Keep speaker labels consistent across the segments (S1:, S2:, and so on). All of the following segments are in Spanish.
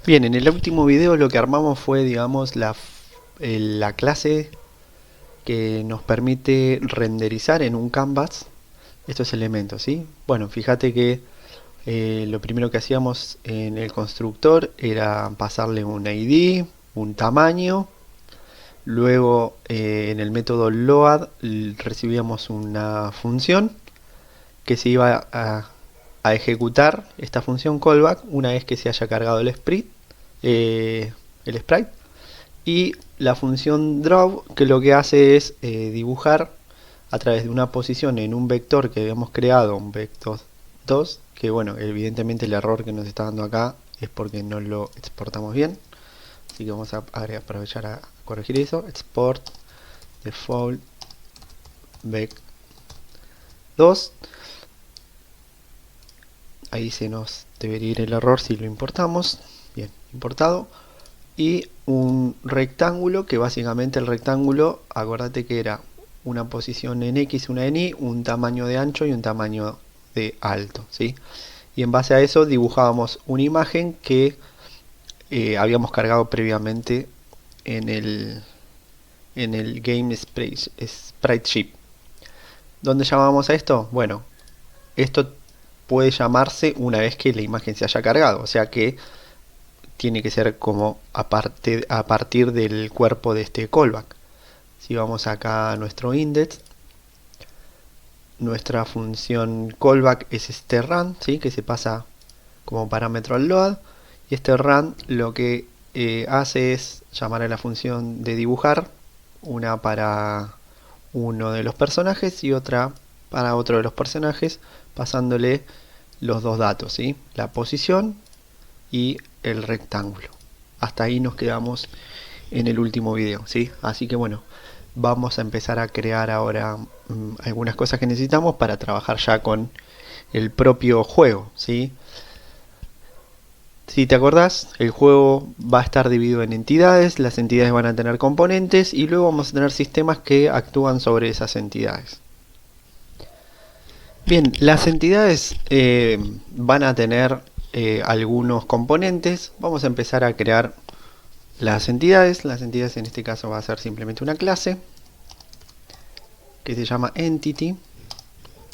S1: Bien, en el último video lo que armamos fue, digamos, la clase que nos permite renderizar en un canvas estos elementos, ¿sí? Bueno, fíjate que lo primero que hacíamos en el constructor era pasarle un ID, un tamaño. Luego en el método load recibíamos una función que se iba a ejecutar esta función callback una vez que se haya cargado el sprite. Y la función draw, que lo que hace es dibujar a través de una posición en un vector que habíamos creado, un vector 2, que bueno, evidentemente el error que nos está dando acá es porque no lo exportamos bien. Así que vamos a aprovechar a corregir eso. Export default vec 2. Ahí se nos debería ir el error si lo importamos. Bien, importado. Y un rectángulo, que básicamente el rectángulo, acuérdate que era una posición en X, una en Y, un tamaño de ancho y un tamaño de alto, ¿sí? Y en base a eso dibujábamos una imagen que habíamos cargado previamente en el Game Sprite ¿Dónde llamamos a esto? Bueno, esto puede llamarse una vez que la imagen se haya cargado, o sea que tiene que ser como a partir del cuerpo de este callback. Si vamos acá a nuestro index, nuestra función callback es este run, ¿sí? Que se pasa como parámetro al load, y este run lo que hace es llamar a la función de dibujar, una para uno de los personajes y otra para otro de los personajes, pasándole los dos datos, ¿sí? La posición y el rectángulo. Hasta ahí nos quedamos en el último video, ¿sí? Así que bueno, vamos a empezar a crear ahora algunas cosas que necesitamos para trabajar ya con el propio juego, ¿sí? Si te acordás, el juego va a estar dividido en entidades, las entidades van a tener componentes y luego vamos a tener sistemas que actúan sobre esas entidades. Bien, las entidades van a tener algunos componentes. Vamos a empezar a crear las entidades. Las entidades en este caso va a ser simplemente una clase que se llama Entity.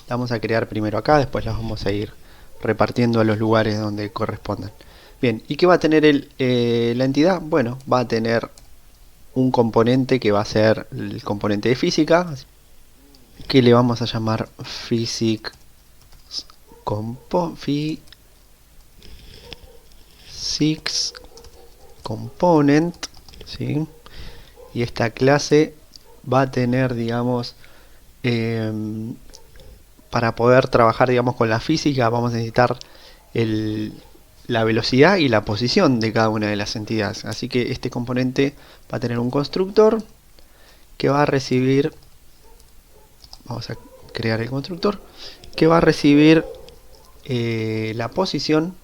S1: La vamos a crear primero acá, después las vamos a ir repartiendo a los lugares donde correspondan. Bien, ¿y qué va a tener la entidad? Bueno, va a tener un componente que va a ser el componente de física, que le vamos a llamar physics component, ¿sí? Y esta clase va a tener, digamos, para poder trabajar, digamos, con la física vamos a necesitar la velocidad y la posición de cada una de las entidades. Así que este componente va a tener un constructor que va a recibir, vamos a crear el constructor, que va a recibir la posición,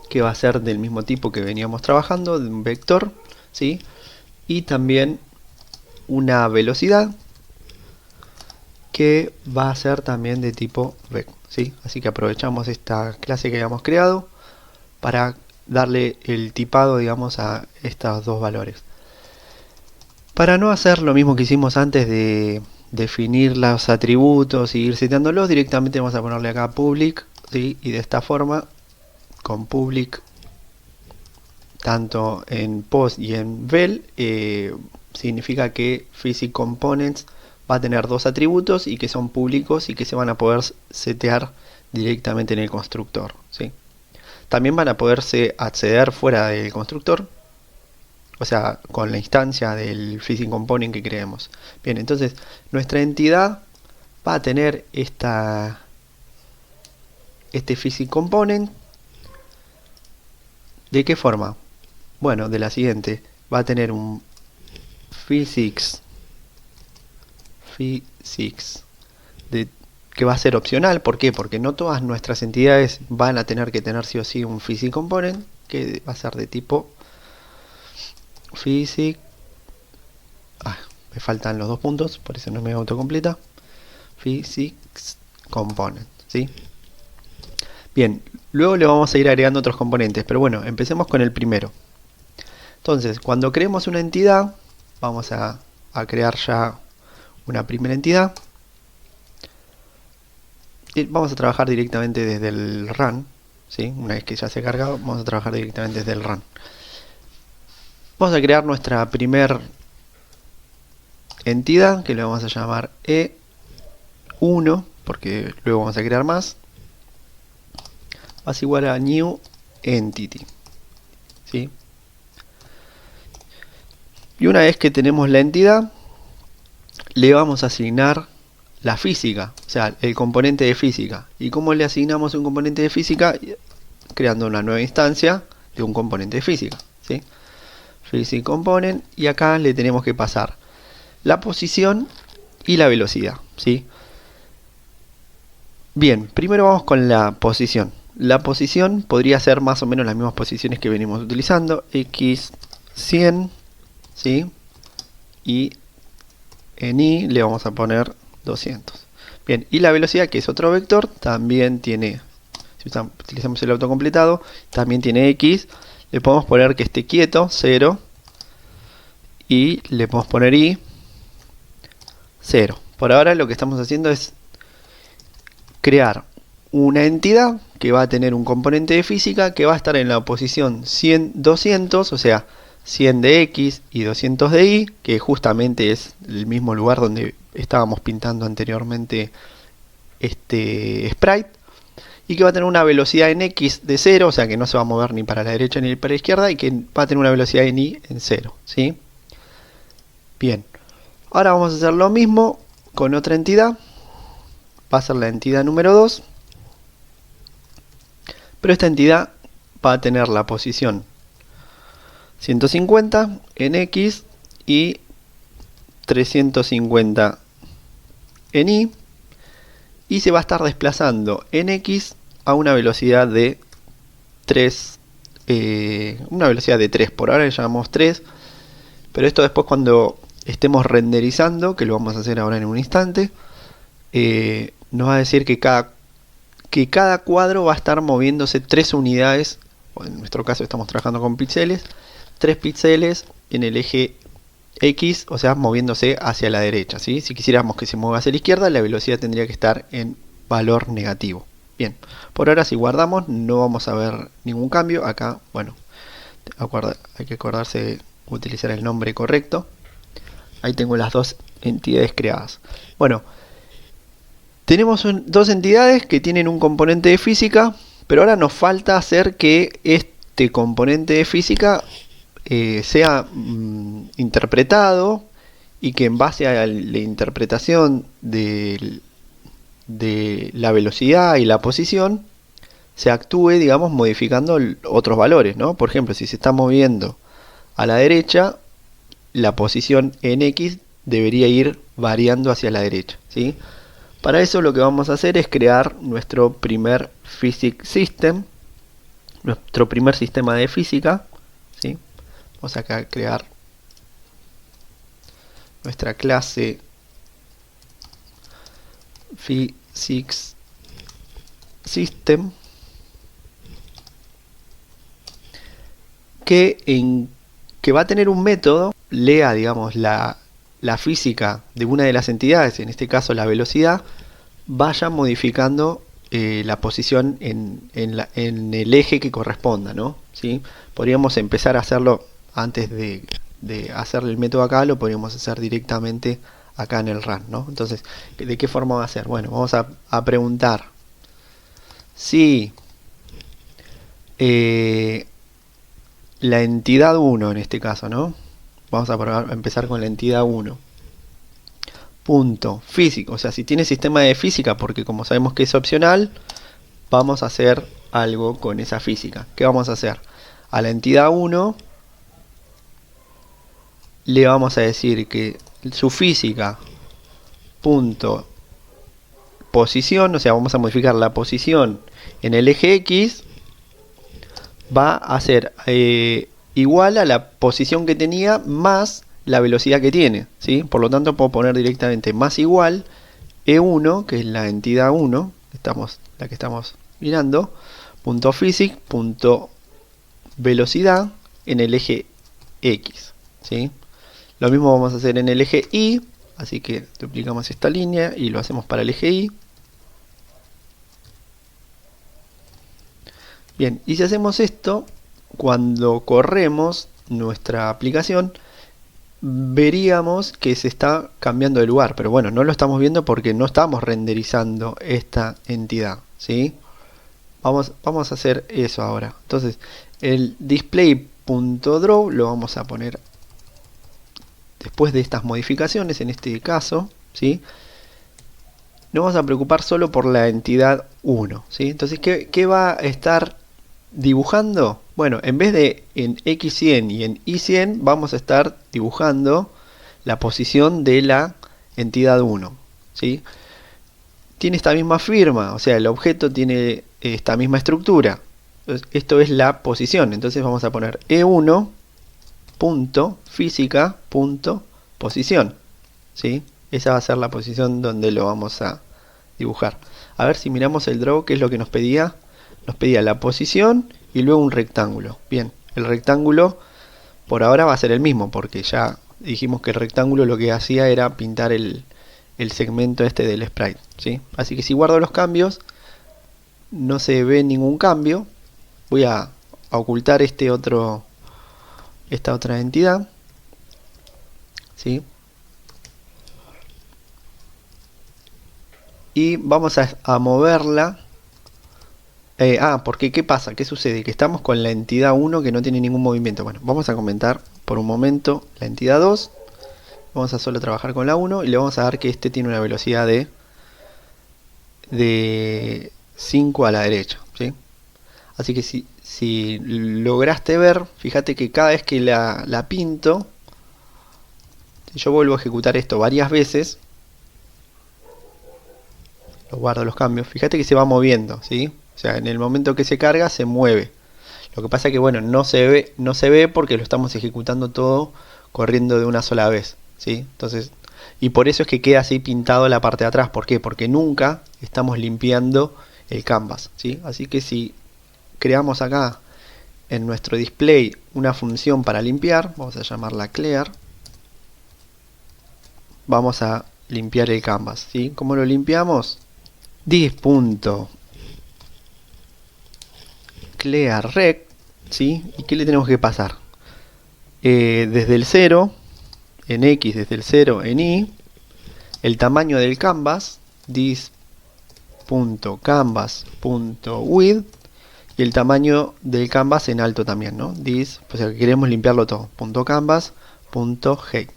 S1: que va a ser del mismo tipo que veníamos trabajando, de un vector, ¿sí? Y también una velocidad que va a ser también de tipo vec, ¿sí? Así que aprovechamos esta clase que habíamos creado para darle el tipado, digamos, a estos dos valores. Para no hacer lo mismo que hicimos antes de definir los atributos y ir seteándolos, directamente vamos a ponerle acá public, ¿sí? Y de esta forma, con public, tanto en post y en vel, significa que physics components va a tener dos atributos y que son públicos y que se van a poder setear directamente en el constructor, ¿sí? También van a poderse acceder fuera del constructor, o sea, con la instancia del physics component que creemos. Bien, entonces nuestra entidad va a tener este physics component. ¿De qué forma? Bueno, de la siguiente. Va a tener un physics que va a ser opcional. ¿Por qué? Porque no todas nuestras entidades van a tener que tener sí o sí un physics component, que va a ser de tipo physics. Me faltan los dos puntos, por eso no me autocompleta. Physics component, ¿sí? Bien, luego le vamos a ir agregando otros componentes, pero bueno, empecemos con el primero. Entonces, cuando creemos una entidad, vamos a crear ya una primera entidad. Y vamos a trabajar directamente desde el run, ¿sí? Una vez que ya se ha cargado, vamos a trabajar directamente desde el run. Vamos a crear nuestra primer entidad, que le vamos a llamar E1, porque luego vamos a crear más. Va a ser igual a new entity, ¿sí? Y una vez que tenemos la entidad, le vamos a asignar la física, o sea, el componente de física. ¿Y cómo le asignamos un componente de física? Creando una nueva instancia de un componente de física, ¿sí? Physics component, y acá le tenemos que pasar la posición y la velocidad, ¿sí? Bien, primero vamos con la posición. La posición podría ser más o menos las mismas posiciones que venimos utilizando, x 100, ¿sí? Y en y le vamos a poner 200. Bien, y la velocidad, que es otro vector, también tiene, si utilizamos el autocompletado, también tiene x. Le podemos poner que esté quieto, 0, y le podemos poner y 0. Por ahora lo que estamos haciendo es crear una entidad que va a tener un componente de física que va a estar en la posición 100, 200, o sea, 100 de x y 200 de y, que justamente es el mismo lugar donde estábamos pintando anteriormente este sprite, y que va a tener una velocidad en x de 0, o sea que no se va a mover ni para la derecha ni para la izquierda, y que va a tener una velocidad en y en 0, ¿sí? Bien, ahora vamos a hacer lo mismo con otra entidad. Va a ser la entidad número 2, pero esta entidad va a tener la posición 150 en x y 350 en y se va a estar desplazando en x a una velocidad de 3, por ahora le llamamos 3, pero esto después cuando estemos renderizando, que lo vamos a hacer ahora en un instante, nos va a decir que cada cuadro va a estar moviéndose 3 unidades, en nuestro caso estamos trabajando con píxeles, 3 píxeles en el eje X, o sea, moviéndose hacia la derecha, ¿sí? Si quisiéramos que se mueva hacia la izquierda, la velocidad tendría que estar en valor negativo. Bien, por ahora si guardamos no vamos a ver ningún cambio. Acá, bueno, hay que acordarse de utilizar el nombre correcto. Ahí tengo las dos entidades creadas. Bueno, tenemos dos entidades que tienen un componente de física, pero ahora nos falta hacer que este componente de física sea interpretado, y que en base a la interpretación de la velocidad y la posición se actúe, digamos, modificando otros valores, ¿no? Por ejemplo, si se está moviendo a la derecha, la posición en x debería ir variando hacia la derecha, ¿sí? Para eso lo que vamos a hacer es crear nuestro primer Physics System, nuestro primer sistema de física, ¿sí? Vamos acá a crear nuestra clase Physics System, que va a tener un método, lea, digamos, la física de una de las entidades, en este caso la velocidad, vaya modificando la posición en el eje que corresponda, ¿no? ¿Sí? Podríamos empezar a hacerlo antes de hacerle el método acá, lo podríamos hacer directamente acá en el run, ¿no? Entonces, ¿de qué forma va a ser? Bueno, vamos a preguntar si la entidad 1 en este caso, ¿no? Vamos a empezar con la entidad 1. Punto físico, o sea, si tiene sistema de física, porque como sabemos que es opcional, vamos a hacer algo con esa física. ¿Qué vamos a hacer? A la entidad 1 le vamos a decir que su física punto posición, o sea, vamos a modificar la posición en el eje X, va a ser igual a la posición que tenía más la velocidad que tiene, ¿sí? Por lo tanto puedo poner directamente más igual E1, que es la entidad 1, la que estamos mirando, .physics.velocidad en el eje X, ¿sí? Lo mismo vamos a hacer en el eje Y, así que duplicamos esta línea y lo hacemos para el eje Y. Bien, y si hacemos esto, cuando corremos nuestra aplicación, veríamos que se está cambiando de lugar, pero bueno, no lo estamos viendo porque no estamos renderizando esta entidad, ¿sí? Vamos a hacer eso ahora. Entonces, el display.draw lo vamos a poner después de estas modificaciones, en este caso, ¿sí? Nos vamos a preocupar solo por la entidad 1, ¿sí? Entonces, ¿qué va a estar dibujando? Bueno, en vez de en X100 y en Y100, vamos a estar dibujando la posición de la entidad 1, ¿sí? Tiene esta misma firma, o sea, el objeto tiene esta misma estructura. Entonces, esto es la posición, entonces vamos a poner E1.física.posición, ¿sí? Esa va a ser la posición donde lo vamos a dibujar. A ver si miramos el draw, ¿qué es lo que nos pedía? Nos pedía la posición y luego un rectángulo. Bien, el rectángulo por ahora va a ser el mismo, porque ya dijimos que el rectángulo lo que hacía era pintar el segmento este del sprite, ¿sí? Así que si guardo los cambios, no se ve ningún cambio. Voy a ocultar esta otra entidad, ¿sí? Y vamos a moverla. Porque ¿qué pasa? ¿Qué sucede? Que estamos con la entidad 1 que no tiene ningún movimiento. Bueno, vamos a comentar por un momento la entidad 2. Vamos a solo trabajar con la 1 y le vamos a dar que este tiene una velocidad de 5 a la derecha, ¿sí? Así que si lograste ver, fíjate que cada vez que la pinto, si yo vuelvo a ejecutar esto varias veces, lo guardo los cambios, fíjate que se va moviendo, ¿sí? O sea, en el momento que se carga se mueve. Lo que pasa es que bueno, no se ve porque lo estamos ejecutando todo corriendo de una sola vez, ¿sí? Entonces, y por eso es que queda así pintado la parte de atrás. ¿Por qué? Porque nunca estamos limpiando el canvas, ¿sí? Así que si creamos acá en nuestro display una función para limpiar, vamos a llamarla clear, vamos a limpiar el canvas, ¿sí? ¿Cómo lo limpiamos? This.clearRect, ¿sí? ¿Y qué le tenemos que pasar? Desde el 0 en X, desde el 0 en Y, el tamaño del canvas, this.canvas.width, y el tamaño del canvas en alto también, ¿no? This, o sea que queremos limpiarlo todo, .canvas.height,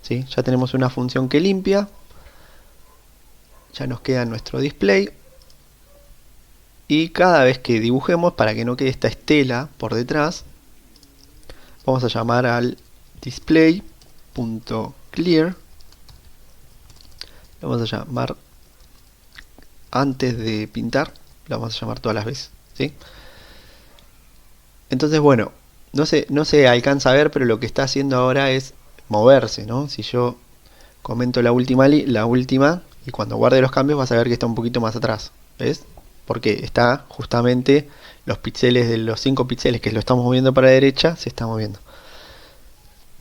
S1: ¿sí? Ya tenemos una función que limpia, ya nos queda nuestro display, y cada vez que dibujemos, para que no quede esta estela por detrás, vamos a llamar al display.clear, lo vamos a llamar antes de pintar, lo vamos a llamar todas las veces, ¿sí? Entonces bueno, no se alcanza a ver, pero lo que está haciendo ahora es moverse, ¿no? Si yo comento la última y cuando guarde los cambios vas a ver que está un poquito más atrás, ¿ves? Porque está justamente los píxeles de los 5 píxeles que lo estamos moviendo para la derecha, se está moviendo.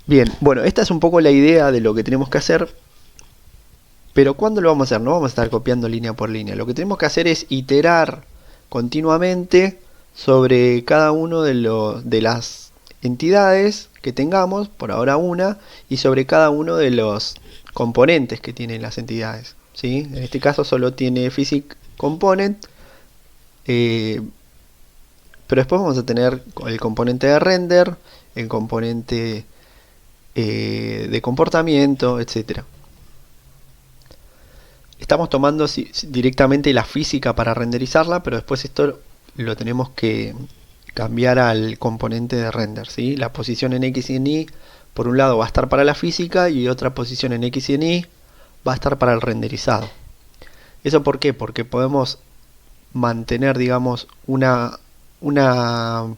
S1: Bien, bueno, esta es un poco la idea de lo que tenemos que hacer. Pero ¿cuándo lo vamos a hacer? No vamos a estar copiando línea por línea. Lo que tenemos que hacer es iterar continuamente sobre cada uno de las entidades que tengamos, por ahora una, y sobre cada uno de los componentes que tienen las entidades, ¿sí? En este caso solo tiene Physics Component, pero después vamos a tener el componente de render, el componente de comportamiento, etcétera. Estamos tomando directamente la física para renderizarla, pero después esto lo tenemos que cambiar al componente de render, ¿sí? La posición en X y en Y, por un lado va a estar para la física y otra posición en X y en Y va a estar para el renderizado. ¿Eso por qué? Porque podemos mantener, digamos, una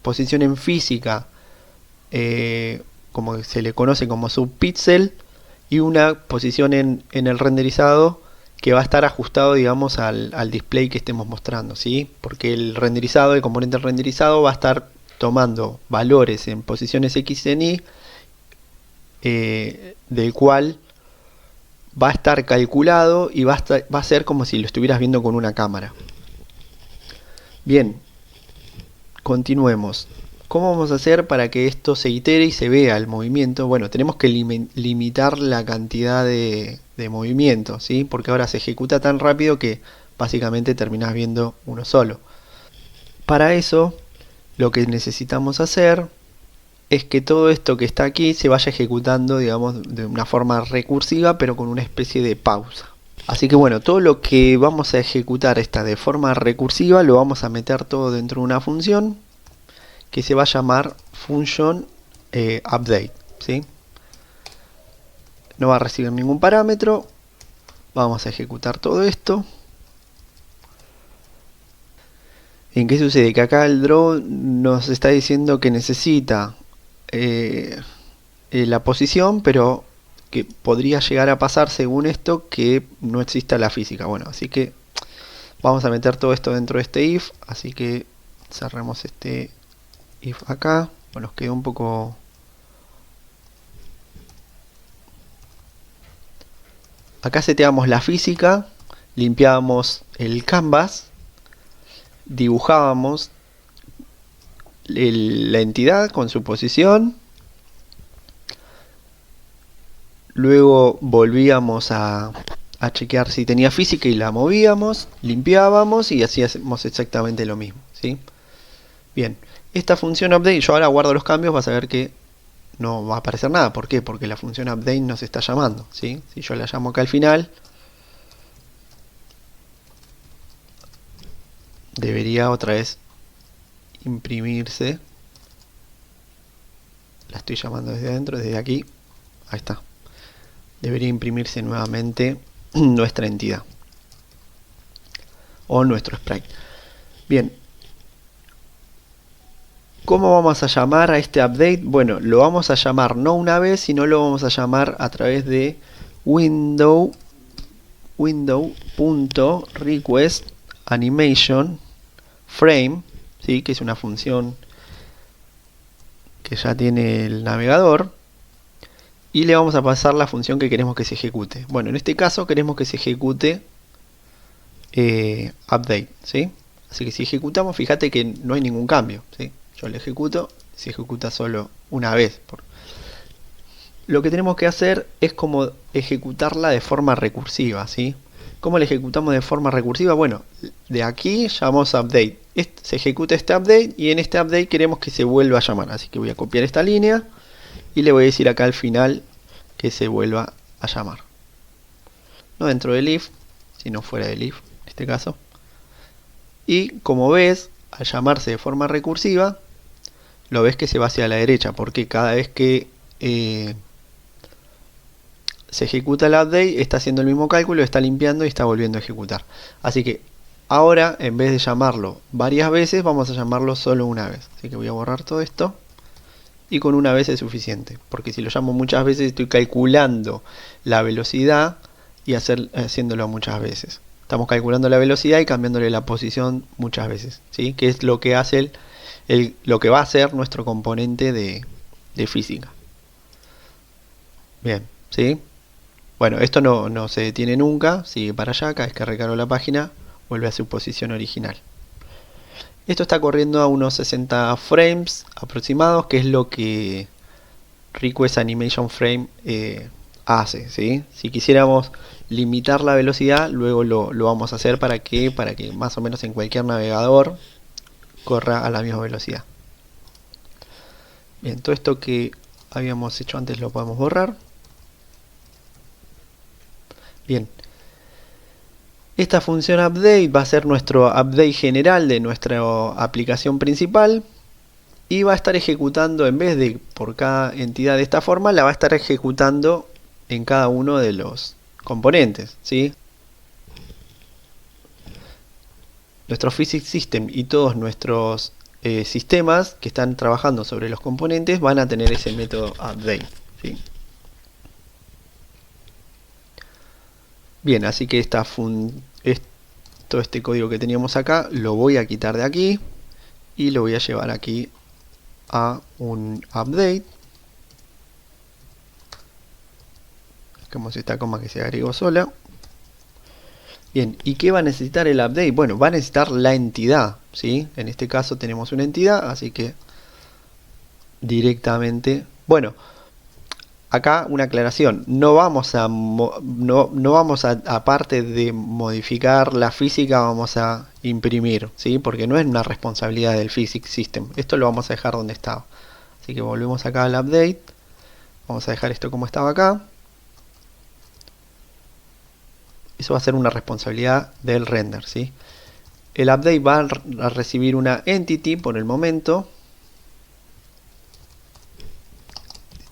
S1: posición en física, como se le conoce como subpíxel, y una posición en el renderizado que va a estar ajustado, digamos, al display que estemos mostrando, ¿sí? Porque el renderizado, el componente renderizado va a estar tomando valores en posiciones X en Y, del cual va a estar calculado y va a ser como si lo estuvieras viendo con una cámara. Bien, continuemos. ¿Cómo vamos a hacer para que esto se itere y se vea el movimiento? Bueno, tenemos que limitar la cantidad de movimiento, ¿sí? Porque ahora se ejecuta tan rápido que básicamente terminás viendo uno solo. Para eso, lo que necesitamos hacer es que todo esto que está aquí se vaya ejecutando, digamos, de una forma recursiva, pero con una especie de pausa. Así que bueno, todo lo que vamos a ejecutar de forma recursiva lo vamos a meter todo dentro de una función que se va a llamar function update, ¿sí? No va a recibir ningún parámetro. Vamos a ejecutar todo esto. ¿En qué sucede? Que acá el draw nos está diciendo que necesita la posición, pero que podría llegar a pasar según esto que no exista la física. Bueno, así que vamos a meter todo esto dentro de este if, así que cerremos este if acá. Bueno, nos quedó un poco... Acá seteamos la física, limpiábamos el canvas, dibujábamos la entidad con su posición, luego volvíamos a chequear si tenía física y la movíamos, limpiábamos y hacíamos exactamente lo mismo, ¿sí? Bien, esta función update, yo ahora guardo los cambios, vas a ver que no va a aparecer nada. ¿Por qué? Porque la función update nos está llamando, ¿sí? Si yo la llamo acá al final, debería otra vez imprimirse. La estoy llamando desde adentro, desde aquí. Ahí está. Debería imprimirse nuevamente nuestra entidad o nuestro sprite. Bien, ¿cómo vamos a llamar a este update? Bueno, lo vamos a llamar no una vez, sino lo vamos a llamar a través de window.requestAnimationFrame, ¿sí? Que es una función que ya tiene el navegador, y le vamos a pasar la función que queremos que se ejecute. Bueno, en este caso queremos que se ejecute update, ¿sí? Así que si ejecutamos, fíjate que no hay ningún cambio, ¿sí? Yo lo ejecuto, se ejecuta solo una vez. Lo que tenemos que hacer es como ejecutarla de forma recursiva, ¿sí? ¿Cómo la ejecutamos de forma recursiva? Bueno, de aquí llamamos update. Se ejecuta este update y en este update queremos que se vuelva a llamar. Así que voy a copiar esta línea y le voy a decir acá al final que se vuelva a llamar. No dentro del if, sino fuera del if, en este caso. Y como ves, al llamarse de forma recursiva, lo ves que se va hacia la derecha, porque cada vez que se ejecuta el update, está haciendo el mismo cálculo, está limpiando y está volviendo a ejecutar. Así que ahora, en vez de llamarlo varias veces, vamos a llamarlo solo una vez. Así que voy a borrar todo esto. Y con una vez es suficiente, porque si lo llamo muchas veces estoy calculando la velocidad y haciéndolo muchas veces. Estamos calculando la velocidad y cambiándole la posición muchas veces, ¿sí? Que es lo que hace lo que va a hacer nuestro componente de física. Bien, ¿sí? Bueno, esto no se detiene nunca, sigue para allá, cada vez que recargo la página vuelve a su posición original. Esto está corriendo a unos 60 frames aproximados, que es lo que requestAnimationFrame hace, ¿sí? Si quisiéramos limitar la velocidad, luego lo vamos a hacer para que más o menos en cualquier navegador corra a la misma velocidad. Bien, todo esto que habíamos hecho antes lo podemos borrar. Bien, esta función update va a ser nuestro update general de nuestra aplicación principal y va a estar ejecutando, en vez de por cada entidad de esta forma, la va a estar ejecutando en cada uno de los componentes, ¿sí? Nuestro Physics System y todos nuestros sistemas que están trabajando sobre los componentes van a tener ese método update, ¿sí? Bien, así que todo este código que teníamos acá lo voy a quitar de aquí y lo voy a llevar aquí a un update. Como esta coma que se agregó sola. Bien, ¿y qué va a necesitar el update? Bueno, va a necesitar la entidad, ¿sí? En este caso tenemos una entidad, así que directamente... Bueno, acá una aclaración, no vamos a, aparte de modificar la física, vamos a imprimir, ¿sí? Porque no es una responsabilidad del Physics System, esto lo vamos a dejar donde estaba. Así que volvemos acá al update, vamos a dejar esto como estaba acá. Eso va a ser una responsabilidad del render, ¿sí? El update va a recibir una entity por el momento,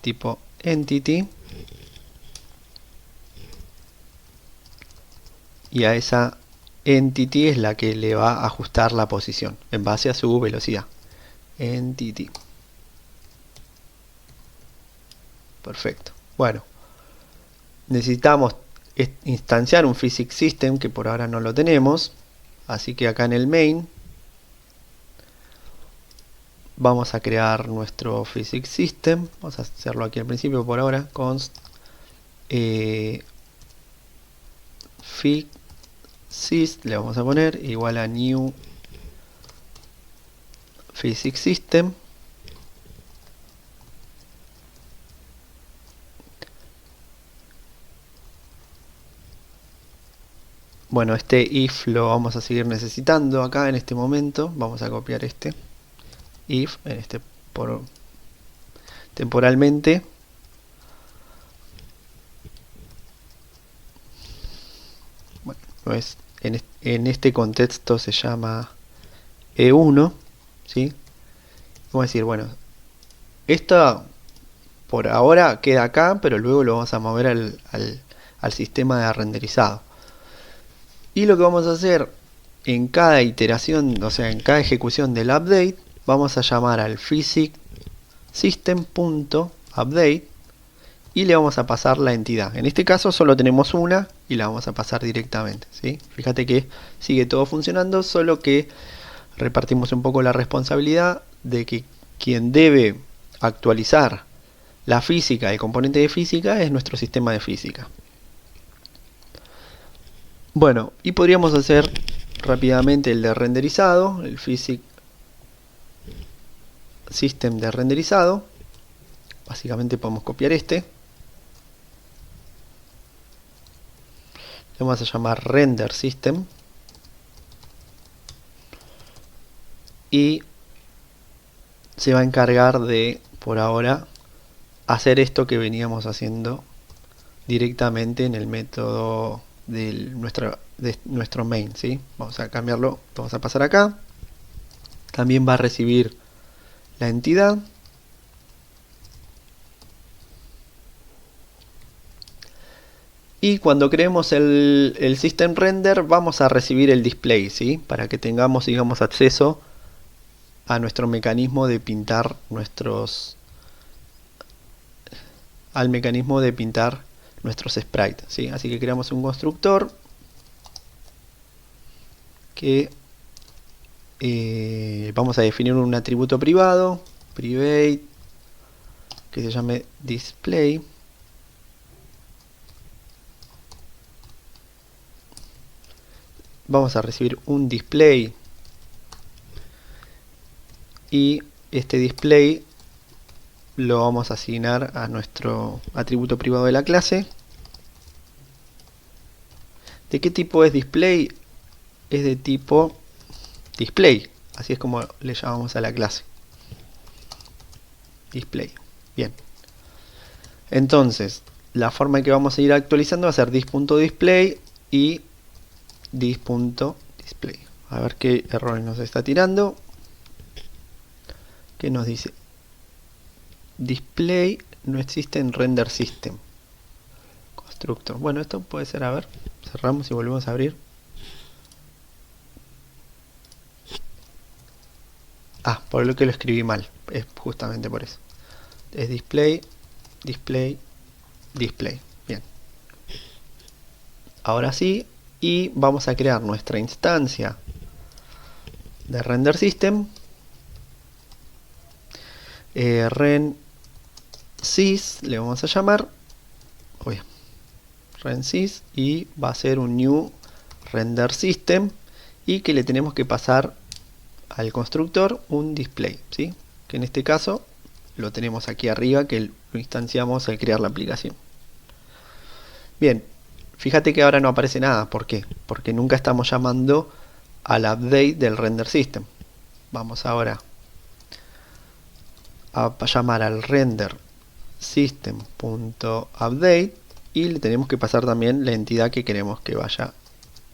S1: tipo entity, y a esa entity es la que le va a ajustar la posición en base a su velocidad. Entity. Perfecto. Bueno, necesitamos instanciar un Physics System que por ahora no lo tenemos, así que acá en el main vamos a crear nuestro Physics System. Vamos a hacerlo aquí al principio por ahora. Const Sys le vamos a poner igual a new Physics System. Bueno, este if lo vamos a seguir necesitando acá en este momento. Vamos a copiar este if en temporalmente. Bueno, pues en este contexto se llama E1, ¿sí? Vamos a decir, bueno, esto por ahora queda acá, pero luego lo vamos a mover al sistema de renderizado. Y lo que vamos a hacer en cada iteración, o sea, en cada ejecución del update, vamos a llamar al physics system.update y le vamos a pasar la entidad. En este caso solo tenemos una y la vamos a pasar directamente, ¿sí? Fíjate que sigue todo funcionando, solo que repartimos un poco la responsabilidad de que quien debe actualizar la física, el componente de física, es nuestro sistema de física. Bueno, y podríamos hacer rápidamente el de renderizado, el Physics System de renderizado. Básicamente podemos copiar este. Le vamos a llamar render system. Y se va a encargar de, por ahora, hacer esto que veníamos haciendo directamente en el método de nuestro main, ¿sí? Vamos a cambiarlo, vamos a pasar acá. También va a recibir la entidad. Y cuando creemos el system render vamos a recibir el display, ¿sí? Para que tengamos, digamos, acceso a nuestro mecanismo de pintar al mecanismo de pintar nuestros sprites, ¿sí? Así que creamos un constructor que vamos a definir un atributo privado, private, que se llame display. Vamos a recibir un display y este display lo vamos a asignar a nuestro atributo privado de la clase. ¿De qué tipo es display? Es de tipo display, así es como le llamamos a la clase, display. Bien, entonces la forma en que vamos a ir actualizando va a ser dis.display y dis.display. A ver qué error nos está tirando. ¿Qué nos dice? Display no existe en render system. Constructor. Bueno, esto puede ser, a ver, cerramos y volvemos a abrir. Ah, por lo que lo escribí mal. Es justamente por eso. Es display, display, display. Bien. Ahora sí, y vamos a crear nuestra instancia de render system, ren sys le vamos a llamar, ren sys, y va a ser un new render system, y que le tenemos que pasar al constructor un display, ¿sí? Que en este caso lo tenemos aquí arriba, que lo instanciamos al crear la aplicación. Bien, fíjate que ahora no aparece nada. ¿Por qué? Porque nunca estamos llamando al update del render system. Vamos ahora a llamar al render system.update y le tenemos que pasar también la entidad que queremos que vaya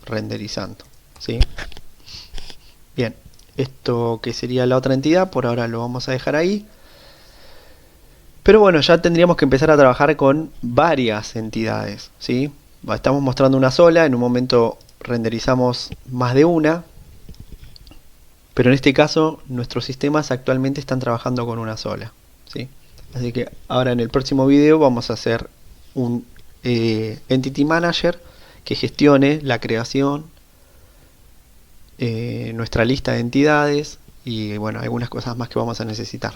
S1: renderizando, ¿sí? Bien, esto que sería la otra entidad, por ahora lo vamos a dejar ahí. Pero bueno, ya tendríamos que empezar a trabajar con varias entidades, ¿sí? Estamos mostrando una sola, en un momento renderizamos más de una, pero en este caso nuestros sistemas actualmente están trabajando con una sola, ¿sí? Así que ahora en el próximo video vamos a hacer un Entity Manager que gestione la creación, nuestra lista de entidades y bueno, algunas cosas más que vamos a necesitar.